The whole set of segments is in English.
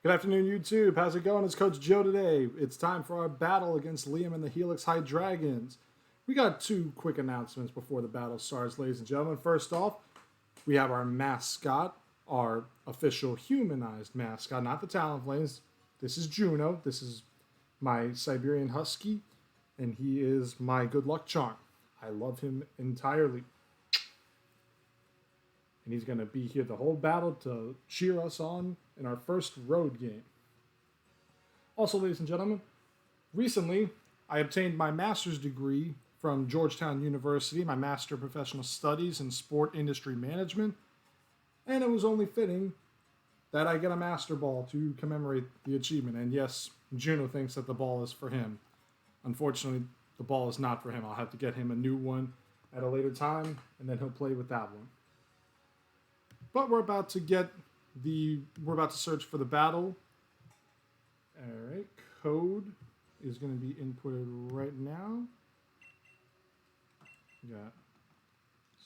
Good afternoon, YouTube. How's it going? It's Coach Joe today. It's time for our battle against Liam and the Helix Hydreigons. We got two quick announcements before the battle starts, ladies and gentlemen. First off, we have our mascot, our official humanized mascot, not the Talonflames. This is Juno. This is my Siberian Husky, and he is my good luck charm. I love him entirely. And he's going to be here the whole battle to cheer us on in our first road game. Also, ladies and gentlemen, recently I obtained my master's degree from Georgetown University, my Master of Professional Studies in Sport Industry Management, and it was only fitting that I get a master ball to commemorate the achievement. And yes, Juno thinks that the ball is for him. Unfortunately, the ball is not for him. I'll have to get him a new one at a later time, and then he'll play with that one. But we're about to search for the battle. All right, code is going to be inputted right now. We got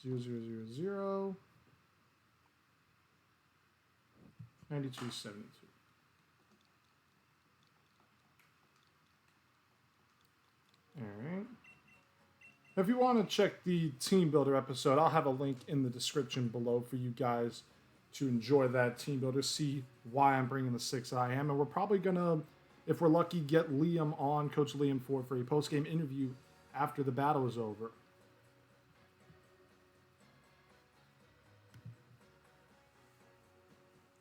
0000 9272. All right. If you want to check the Team Builder episode, I'll have a link in the description below for you guys to enjoy that Team Builder, see why I'm bringing the 6IM. And we're probably going to, if we're lucky, get Liam on, Coach Liam Ford, for a post-game interview after the battle is over.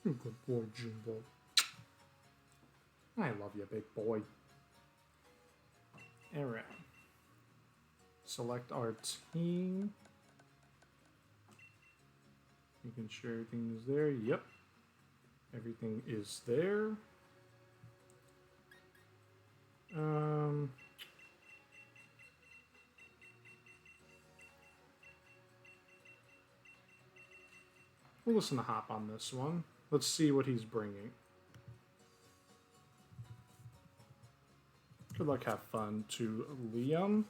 You're a good boy, Jumbo. I love you, big boy. All right. Select our team. Making sure everything is there. Yep. Everything is there. We'll listen to Hop on this one. Let's see what he's bringing. Good luck, have fun to Liam.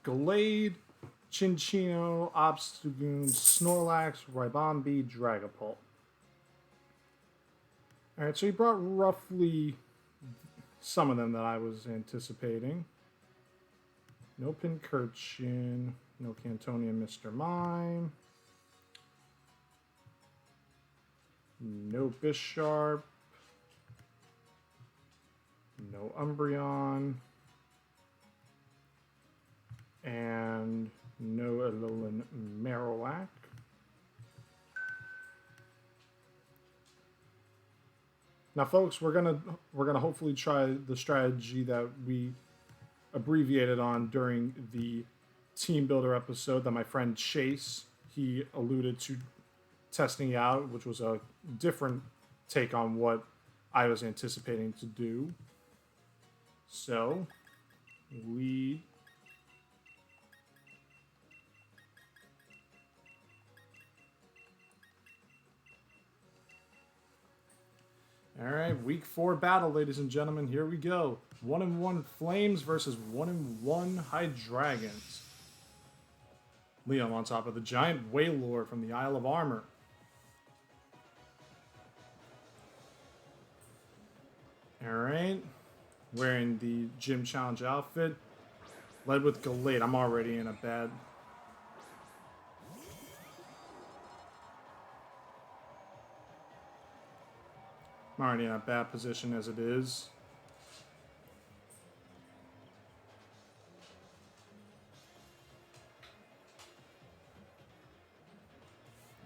Glade, Chinchino, Obstagoon, Snorlax, Ribombi, Dragapult. Alright, so he brought roughly some of them that I was anticipating. No Pincurchin, no Cantonian Mr. Mime, no Bisharp, no Umbreon, and no Alolan Marowak. Now, folks, we're gonna hopefully try the strategy that we abbreviated on during the Team Builder episode that my friend Chase, he alluded to testing out, which was a different take on what I was anticipating to do. So, we all right, week 4 battle, ladies and gentlemen. Here we go. 1-1 Flames versus 1-1 Hydreigons. Liam on top of the giant Wailord from the Isle of Armor. All right, wearing the Gym Challenge outfit. Led with Glade. I'm already in a bad... I'm already in a bad position as it is.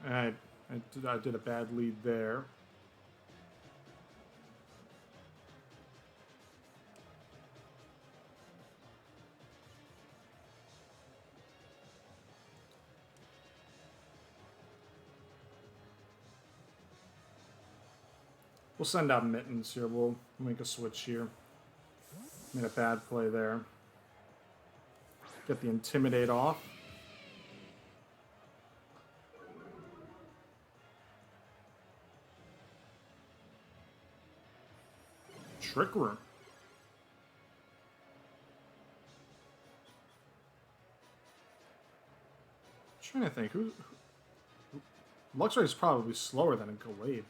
I did a bad lead there. We'll send out Mittens here. We'll make a switch here. Made a bad play there. Get the Intimidate off. Trick Room. trying to think. Luxray is probably slower than a Gallade.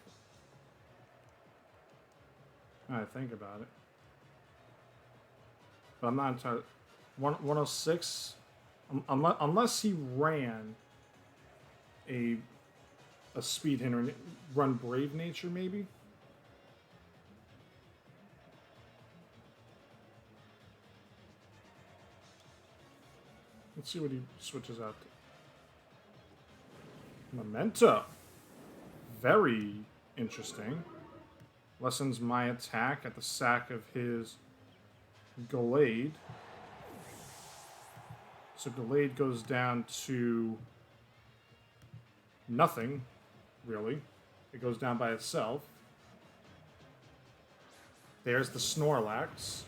Now I think about it. But I'm not entirely... 106? Unless he ran a speed hitter and run Brave Nature, maybe? Let's see what he switches out to. Memento. Very interesting. Lessens my attack at the sack of his Gallade. So Gallade goes down to nothing, really. It goes down by itself. There's the Snorlax.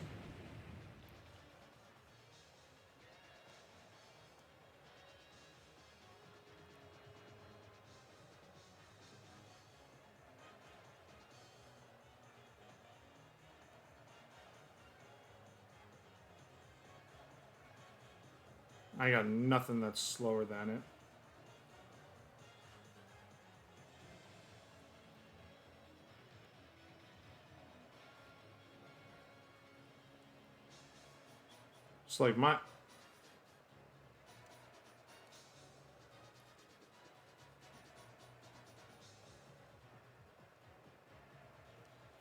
I got nothing that's slower than it. It's like my...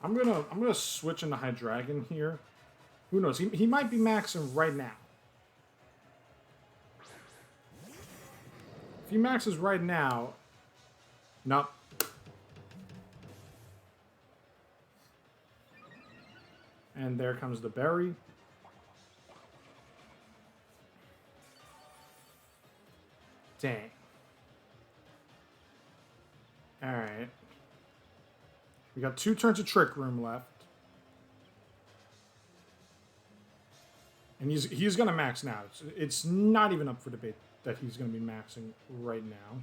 I'm gonna switch into Hydreigon here. Who knows? He might be maxing right now. If he maxes right now... Nope. And there comes the berry. Dang. Alright. We got 2 turns of Trick Room left. And he's going to max now. It's not even up for debate that he's going to be maxing right now.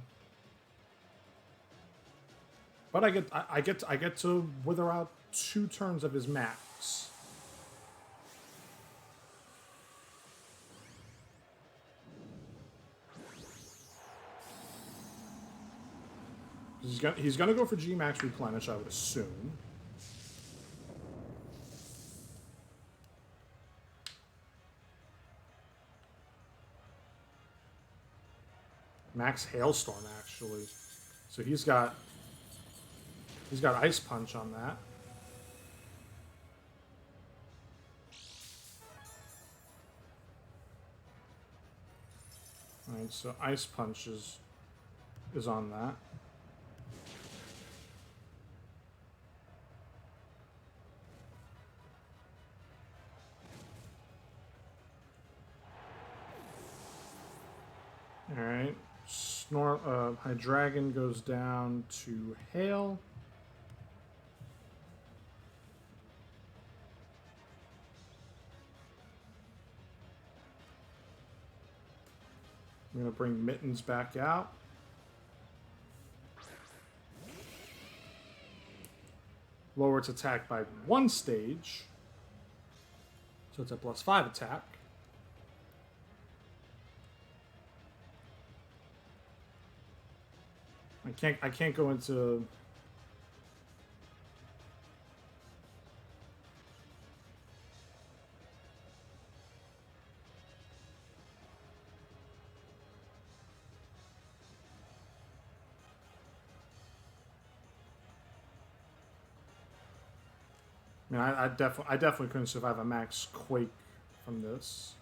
But I get to wither out 2 turns of his max. He's gonna go for G-Max Replenish, I would assume. Max Hailstorm, actually. So he's got Ice Punch on that. Alright, so Ice Punch is on that. Alright, Hydreigon goes down to Hail. I'm going to bring Mittens back out. Lower its attack by 1 stage. So it's a +5 attack. I can't go into... I mean, I definitely couldn't survive a max Quake from this.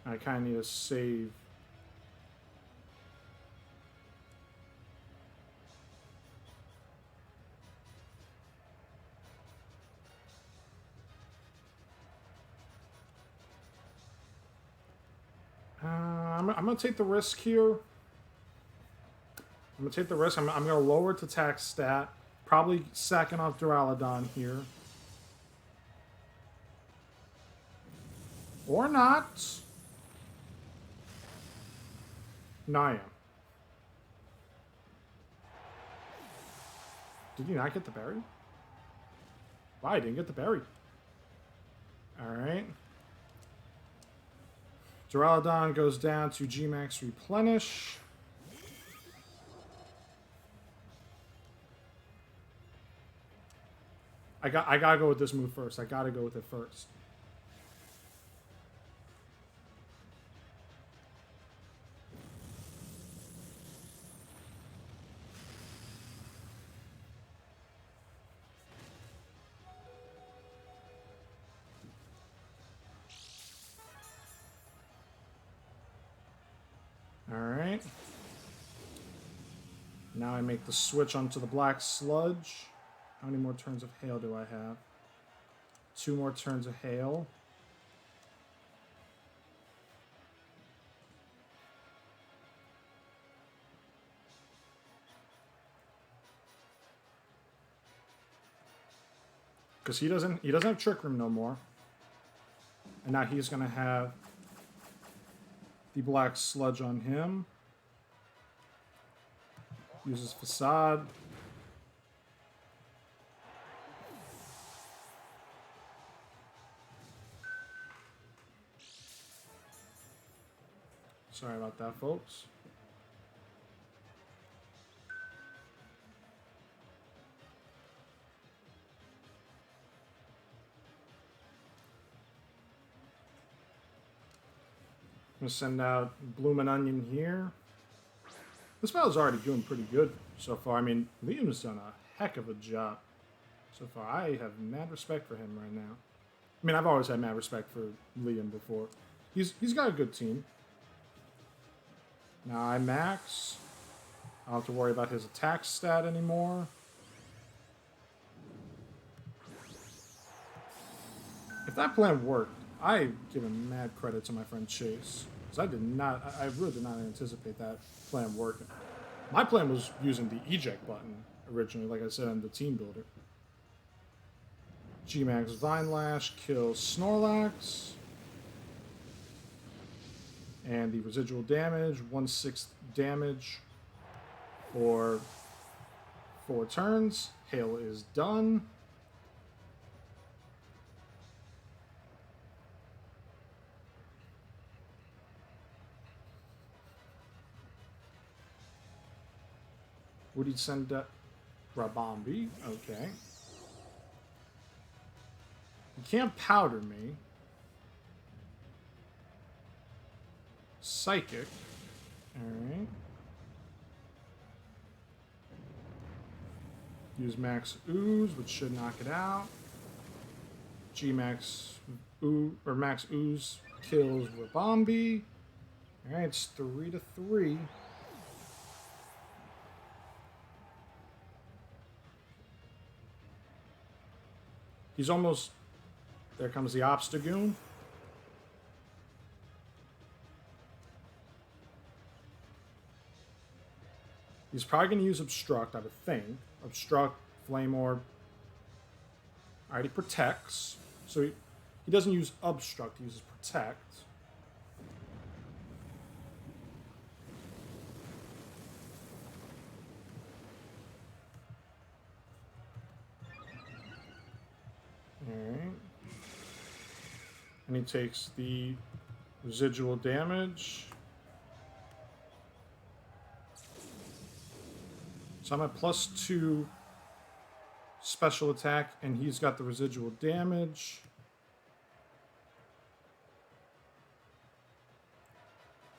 I kind of need to save. I'm going to take the risk here. I'm going to take the risk. I'm going to lower its attack stat. Probably sacking off Duraludon here. Or not. No, I am. Did you not get the berry? Wow, I didn't get the berry. Alright. Duraludon goes down to G-Max Replenish. I gotta go with this move first. I gotta go with it first. Alright. Now I make the switch onto the Black Sludge. How many more turns of Hail do I have? 2 more turns of Hail. Because he doesn't have Trick Room no more. And now he's gonna have the Black Sludge on him. Uses Facade. Sorry about that, folks. I'm going to send out Bloomin' Onion here. This battle's already doing pretty good so far. I mean, Liam has done a heck of a job so far. I have mad respect for him right now. I mean, I've always had mad respect for Liam before. He's got a good team. Now I max. I don't have to worry about his attack stat anymore. If that plan worked, I give him mad credit to my friend Chase. Because I really did not anticipate that plan working. My plan was using the eject button originally, like I said, in the team builder. G-Max Vine Lash kills Snorlax. And the residual damage, 1/6 damage for 4 turns. Hail is done. Would he send Rabombi? Okay. You can't powder me. Psychic. Alright. Use Max Ooze, which should knock it out. G-Max Max Ooze kills Rabombi. Alright, it's 3-3. He's almost... There comes the Obstagoon. He's probably going to use Obstruct, I would think. Obstruct, Flame Orb. Alright, he protects. So he doesn't use Obstruct, he uses Protect. Alright. And he takes the residual damage. So I'm at +2 special attack, and he's got the residual damage.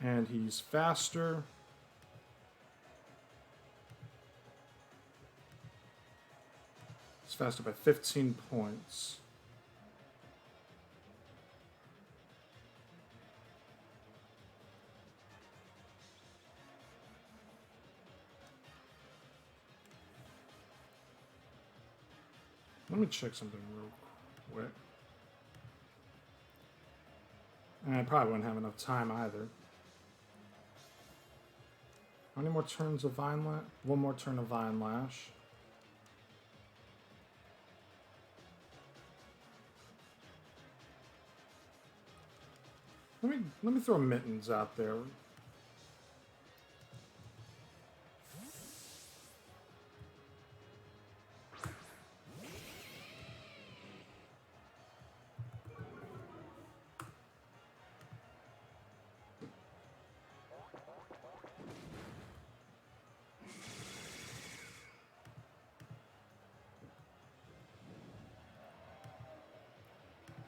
And he's faster. He's faster by 15 points. Let me check something real quick. And I probably wouldn't have enough time either. How many more turns of Vine Lash? 1 more turn of Vine Lash. Let me throw Mittens out there.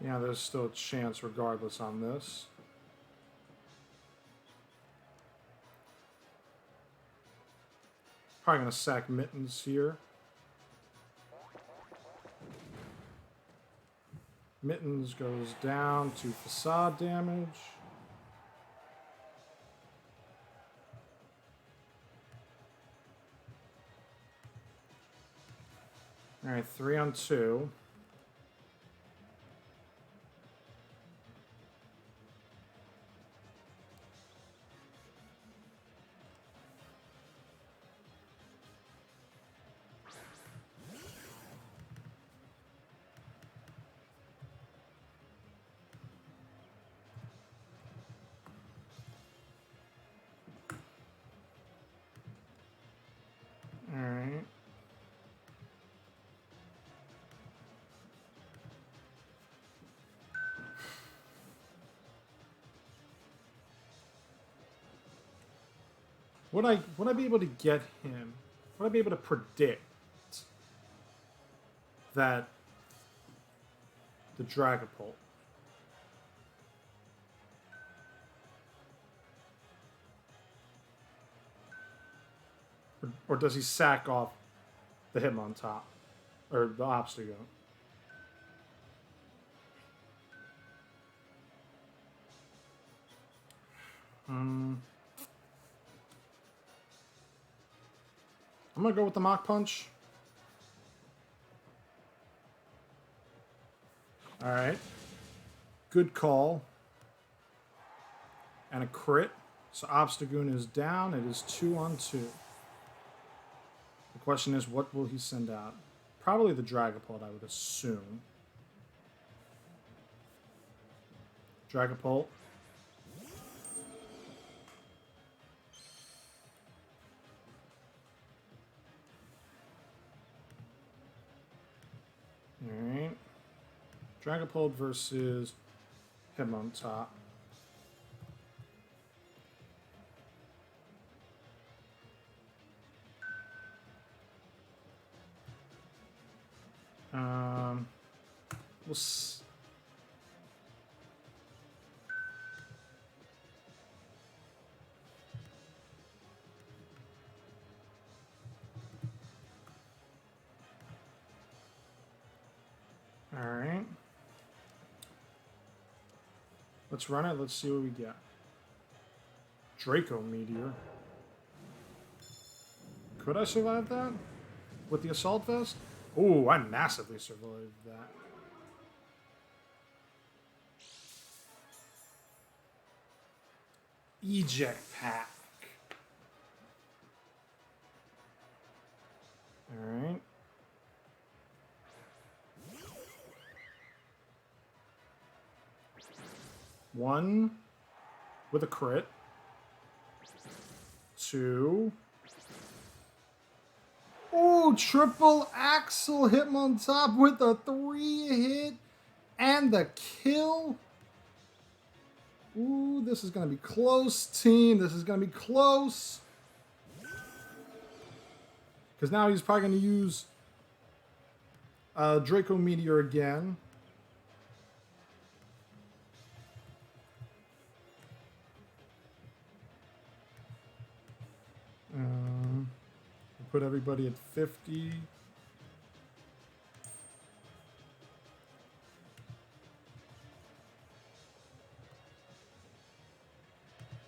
Yeah, there's still a chance regardless on this. Probably going to sack Mittens here. Mittens goes down to facade damage. Alright, 3 on 2. Alright. Would I be able to get him? Would I be able to predict that the Dragapult or does he sack off the Hitmontop or the Obstagoon? I'm gonna go with the Mach Punch. Alright. Good call. And a crit. So Obstagoon is down. It is 2 on 2. The question is, what will he send out? Probably the Dragapult, I would assume. Dragapult. Alright. Dragapult versus Hitmontop. We'll Alright. Let's run it. Let's see what we get. Draco Meteor. Could I survive that? With the Assault Vest? Ooh, I massively survived that. Eject Pack. Alright. One with a crit. 2. Oh, triple axle Hitmontop with a 3-hit and the kill. Ooh, this is going to be close, team. This is going to be close. Because now he's probably going to use Draco Meteor again. Put everybody at 50.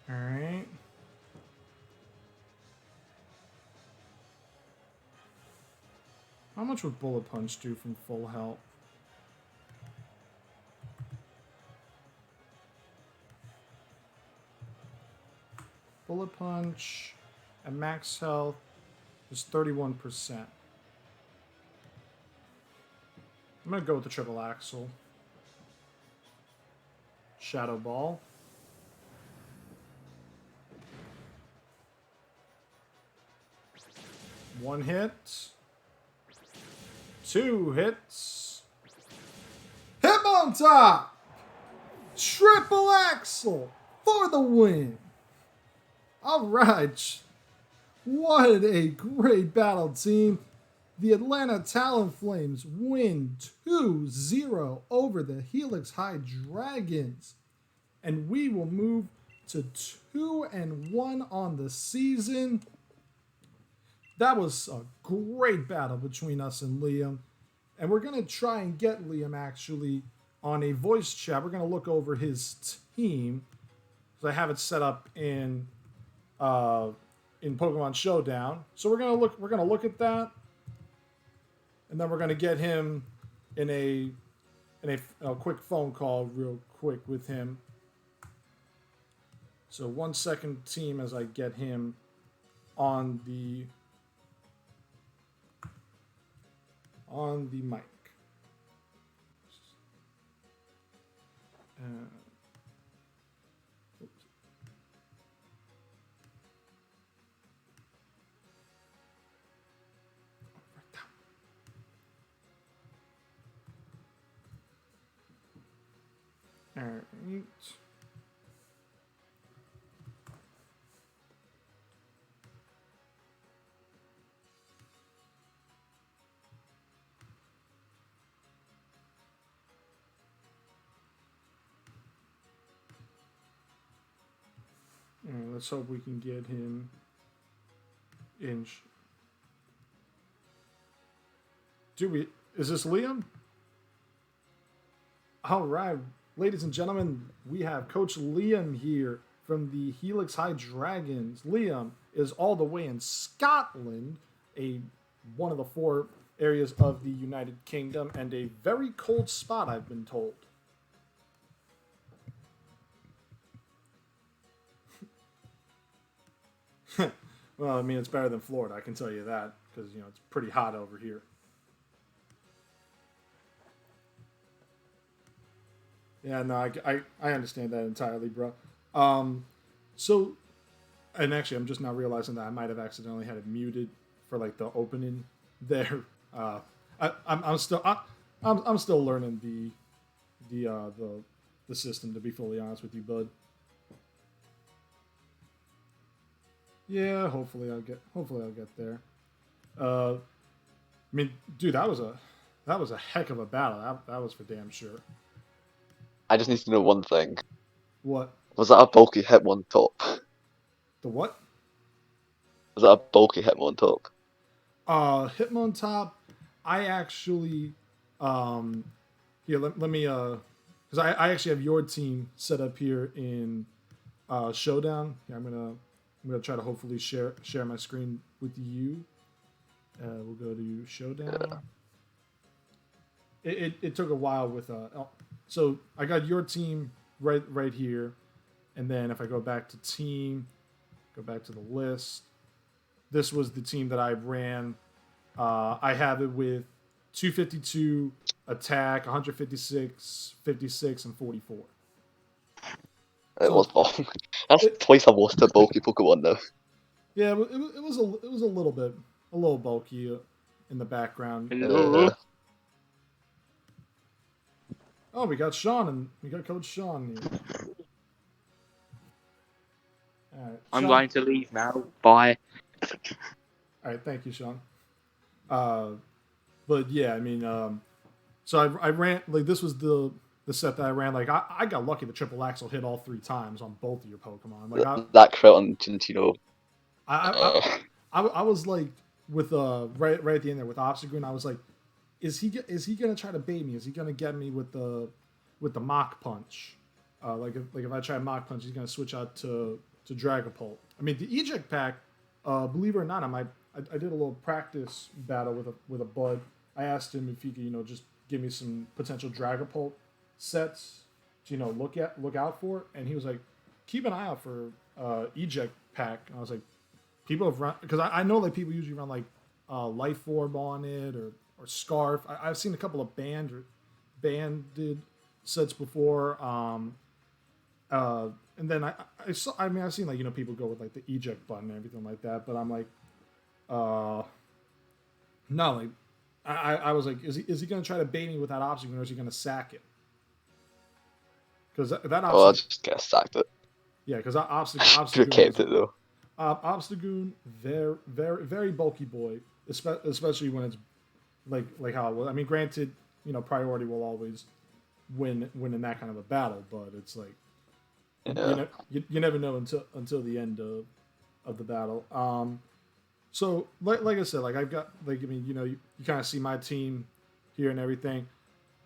All right. How much would Bullet Punch do from full health? Bullet Punch at max health is 31%. I'm going to go with the triple axle. Shadow Ball. One hit. 2 hits. Hitmontop! Triple axle for the win. All right. What a great battle, team. The Atlanta Talonflames win 2-0 over the Helix Hydreigons. And we will move to 2-1 on the season. That was a great battle between us and Liam. And we're going to try and get Liam actually on a voice chat. We're going to look over his team. So I have it set up in Pokemon Showdown. So we're gonna look at that, and then we're gonna get him in a quick phone call real quick with him. So 1 second, team, as I get him on the mic. All right. Let's hope we can get him in. Is this Liam? All right, ladies and gentlemen, we have Coach Liam here from the Helix Hydreigons. Liam is all the way in Scotland, one of the 4 areas of the United Kingdom, and a very cold spot, I've been told. Well, I mean, it's better than Florida, I can tell you that, because, it's pretty hot over here. Yeah, no, I understand that entirely, bro. So, and actually, I'm just now realizing that I might have accidentally had it muted for like the opening there. I'm still learning the system, to be fully honest with you, bud. Yeah, hopefully I'll get there. I mean, dude, that was a heck of a battle. That was for damn sure. I just need to know one thing. What? Was that a bulky Hitmontop? The what? Was that a bulky Hitmontop? Hitmontop, I actually, here, let me, because I actually have your team set up here in Showdown. Yeah, I'm gonna try to hopefully share my screen with you. We'll go to Showdown. Yeah. It took a while with so I got your team right here, and then if I go back to team, go back to the list. This was the team that I ran. I have it with 252 attack, 156, 56, and 44. It was long. That's twice I've lost a bulky Pokemon now. Yeah, it was a little bulky in the background. Oh, we got Sean and we got Coach Sean here. All right, I'm going to leave now. Bye. All right, thank you, Sean. But yeah, I mean, so I ran, like, this was the set that I ran. Like, I got lucky the triple axle hit all 3 times on both of your Pokemon. Like, that crit on Gentino. I was like, with right at the end there with Obstagoon, I was like, is he gonna try to bait me? Is he gonna get me with the Mach Punch? Like if I try Mach Punch, he's gonna switch out to Dragapult. I mean, the Eject Pack, believe it or not, I did a little practice battle with a bud. I asked him if he could, just give me some potential Dragapult sets to, look out for, and he was like, keep an eye out for Eject Pack. And I was like, people have run, because I know like people usually run like Life Orb on it or Scarf. I've seen a couple of banded sets before. And then I've seen like, people go with like the eject button and everything like that, but I'm like, no, like I was like, is he gonna try to bait me with that Obstagoon, or is he gonna sack it? Because that Obstagoon, I just get sacked it. Yeah, because Obstagoon could have kept it though. Obstagoon, very, very, very bulky boy. especially when it's like how it was. I mean, granted, priority will always win in that kind of a battle, but it's like Yeah. you never know until the end of the battle. So like I said, like I've got like I mean you kind of see my team here and everything.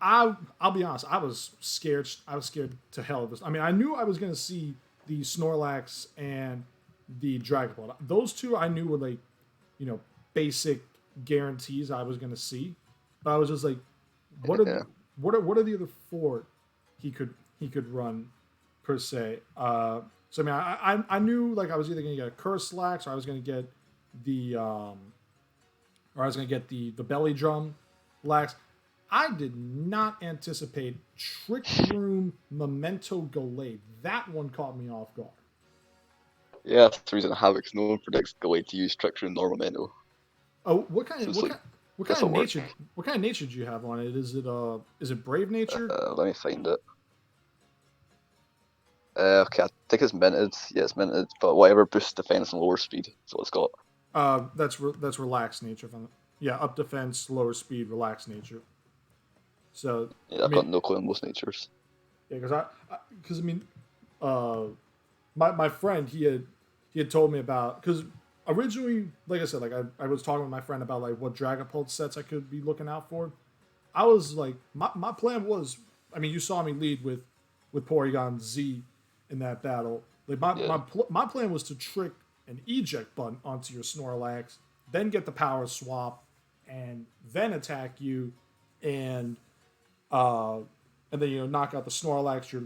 I'll be honest, I was scared. I was scared to hell of this. I mean, I knew I was gonna see the Snorlax and the Dragapult. Those two I knew were like basic guarantees I was gonna see, but I was just like, what are Yeah. what are the other four he could run per se? So I mean, I knew like I was either gonna get a Curse Lax or I was gonna get the or I was gonna get the Belly Drum Lax. I did not anticipate Trick Room Memento Gallade. That one caught me off guard. Yeah, that's the reason Havoc's known predicts the way to use Trick Room Normamento. Oh, So it's like, what guess kind of it'll work. nature do you have on it? Is it brave nature? Let me find it. Okay, I think it's minted. Yeah, it's minted, but whatever boosts defense and lower speed. So it's got. That's relaxed nature from it. Yeah, up defense, lower speed, relaxed nature. So Yeah, I I've got mean, no clue on most natures. yeah, because I mean, uh, my friend he had told me about because originally, like I said, like I was talking with my friend about like what Dragapult sets I could be looking out for. I was like, my plan was, I mean, you saw me lead with Porygon Z in that battle. Like Yeah, my plan was to trick an eject button onto your Snorlax, then get the power swap, and then attack you, and uh, and then knock out the Snorlax. Your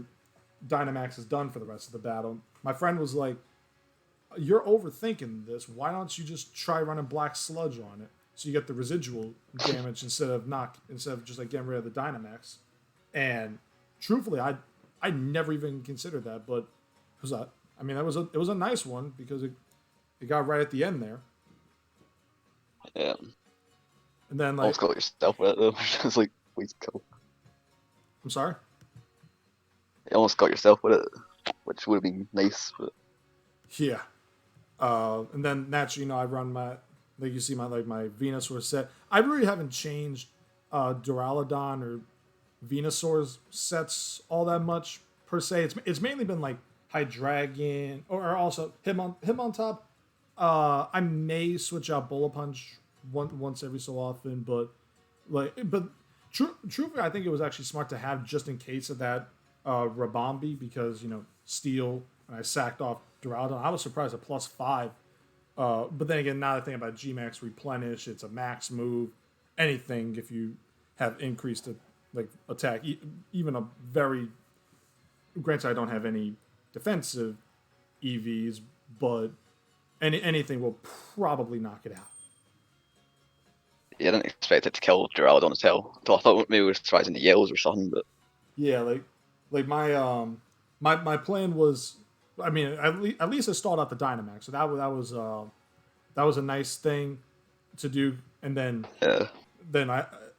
Dynamax is done for the rest of the battle. My friend was like, "You're overthinking this. Why don't you just try running Black Sludge on it, so you get the residual damage instead of just like getting rid of the Dynamax?" And truthfully, I never even considered that, but it was a I mean, it was a nice one because it got right at the end there, yeah. and then like Almost got yourself with it though. It's like, please kill. I'm sorry, You almost got yourself with it, which would have been nice, but yeah, and then naturally, I run my like you see my Venusaur set. I really haven't changed Duraludon or Venusaur's sets all that much per se. It's mainly been like Hydreigon or also him on top. I may switch out Bullet Punch once every so often, but truthfully, I think it was actually smart to have just in case of that Rabambi because Steel and I sacked off Duraludon. I was surprised at +5. But then again, now that I think about Gmax replenish, it's a max move. Anything if you have increased like attack, even a very granted I don't have any defensive EVs, but anything will probably knock it out. yeah, I didn't expect it to kill Duraludon as hell. So I thought maybe it was trying the yells or something, but Yeah, like my plan was, I mean, at least I stalled out the Dynamax, so that was a nice thing to do, and yeah, then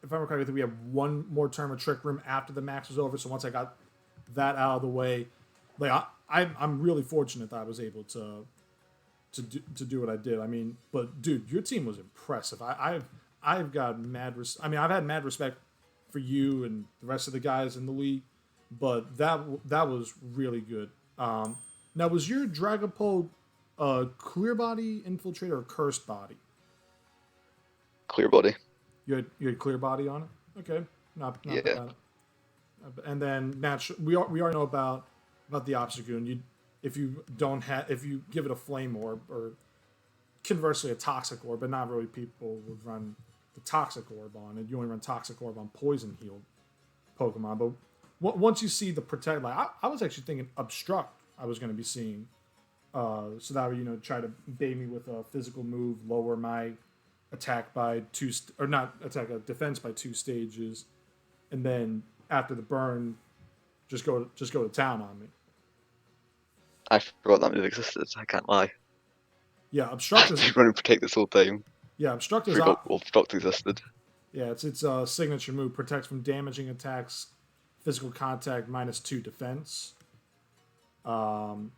if I recall, we have one more term of Trick Room after the max was over. So once I got that out of the way, like I'm really fortunate that I was able to do what I did. I mean, but dude, your team was impressive. I've got I mean, I've had mad respect for you and the rest of the guys in the league, but that was really good. Now, was your Dragapult clear body infiltrator or cursed body? clear body. You had clear body on it. Okay, not Yeah, bad. And then we already know about the Obstagoon. If you give it a flame orb or conversely a toxic orb, but not really people would run the toxic orb on it. You only run toxic orb on poison healed Pokemon. But once you see the protect, like I was actually thinking obstruct. I was going to be seeing, so that would try to bait me with a physical move, lower my attack by or not attack a defense by 2 stages, and then after the burn, just go to town on me. I forgot that move existed. I can't lie. Yeah, obstruct I've is been running protect this whole time. yeah obstruct is Forgot obstruct existed. yeah it's a signature move. Protects from damaging attacks, physical contact -2 defense. Um,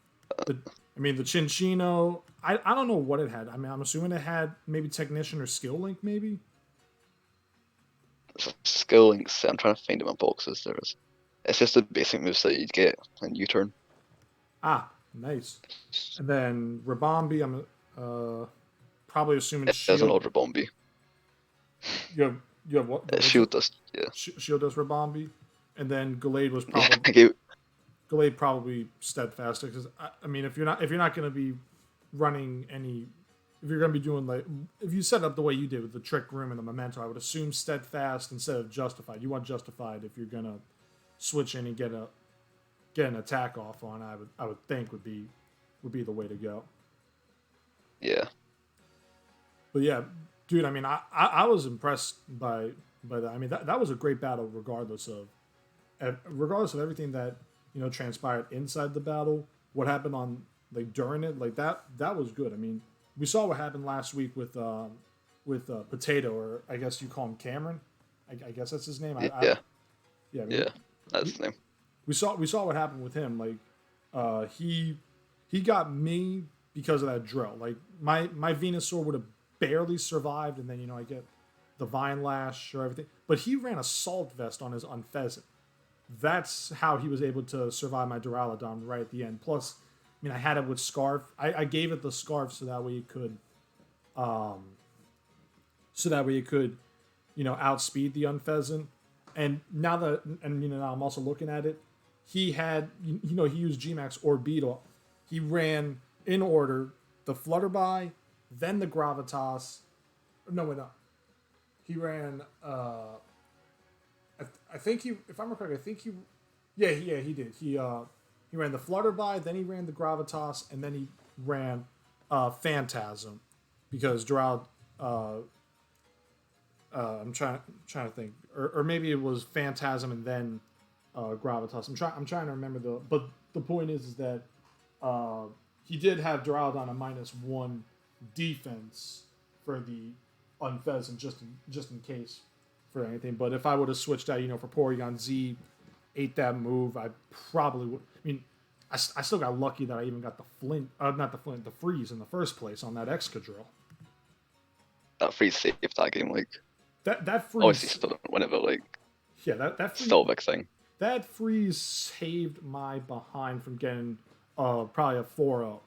the, I mean, the Chinchino, I don't know what it had. I mean, I'm assuming it had maybe Technician or Skill Link, maybe? It's a skill link set. I'm trying to find it in my boxes. It's just the basic moveset you'd get in U-turn. Ah, nice. And then Rabombi, I'm probably assuming It is an Shield. Ultra Bombi. You have what? Shield does, yeah. Shield does Rabombi. And then Gallade was probably Yeah, Gallade probably Steadfast because I mean if you're not going to be running any, if you're going to be doing like, if you set it up the way you did with the Trick Room and the Memento, I would assume Steadfast instead of Justified. You want Justified if you're going to switch in and get an attack off on. I would think would be the way to go. yeah. But yeah, dude, I mean I was impressed by that. I mean that was a great battle regardless of everything that transpired inside the battle. What happened on like during it, like that was good. I mean, we saw what happened last week with Potato, or I guess you call him Cameron. I guess that's his name. Yeah. Yeah, That's his name. we saw what happened with him. Like he got me because of that drill. Like my Venusaur would have barely survived, and then I get the Vine Lash or everything. But he ran Assault Vest on his Unfezant. That's how he was able to survive my Duraludon right at the end. Plus, I mean, I had it with Scarf. I gave it the Scarf so that way it could, outspeed the Unfezant. And now now I'm also looking at it. He had, he used Gmax or Beetle. He ran in order the Flutterby, then the Gravitas. No, wait, no. He ran. I think he, if I'm correct, he did. He ran the Flutterby, then he ran the Gravitas, and then he ran Phantasm, because Doral. I'm trying to think, or maybe it was Phantasm and then Gravitas. I'm trying to remember but the point is that he did have Duraludon a -1 defense for the Unfezant just in case for anything. But if I would have switched out, for Porygon Z, ate that move, I probably would. I mean, I still got lucky that I even got the the freeze in the first place on that Excadrill. That freeze saved that game, like. That freeze. Obviously, still don't win it, but like. Yeah, that freeze, still a big thing. That freeze saved my behind from getting probably a 4-0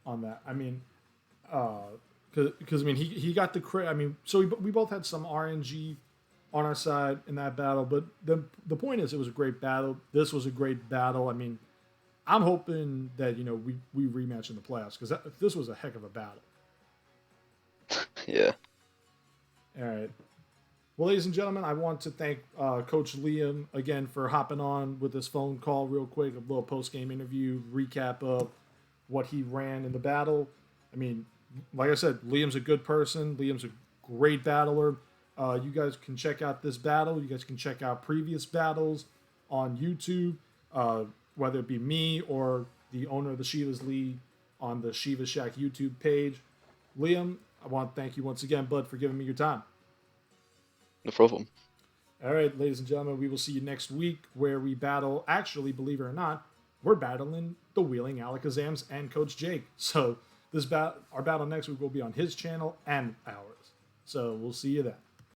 on that. I mean, because I mean he got the crit. I mean, so we both had some RNG on our side in that battle, but the point is, it was a great battle. This was a great battle. I mean, I'm hoping that we rematch in the playoffs, because this was a heck of a battle. Yeah. All right. Well, ladies and gentlemen, I want to thank Coach Liam again for hopping on with this phone call real quick, a little post-game interview, recap of what he ran in the battle. I mean, like I said, Liam's a good person. Liam's a great battler. You guys can check out this battle. You guys can check out previous battles on YouTube, whether it be me or the owner of the Shiva's League on the Shiva Shack YouTube page. Liam, I want to thank you once again, bud, for giving me your time. No problem. All right, ladies and gentlemen, we will see you next week, where we battle, actually, believe it or not, we're battling the Wheeling Alakazams and Coach Jake. So our battle next week will be on his channel and ours. So we'll see you then.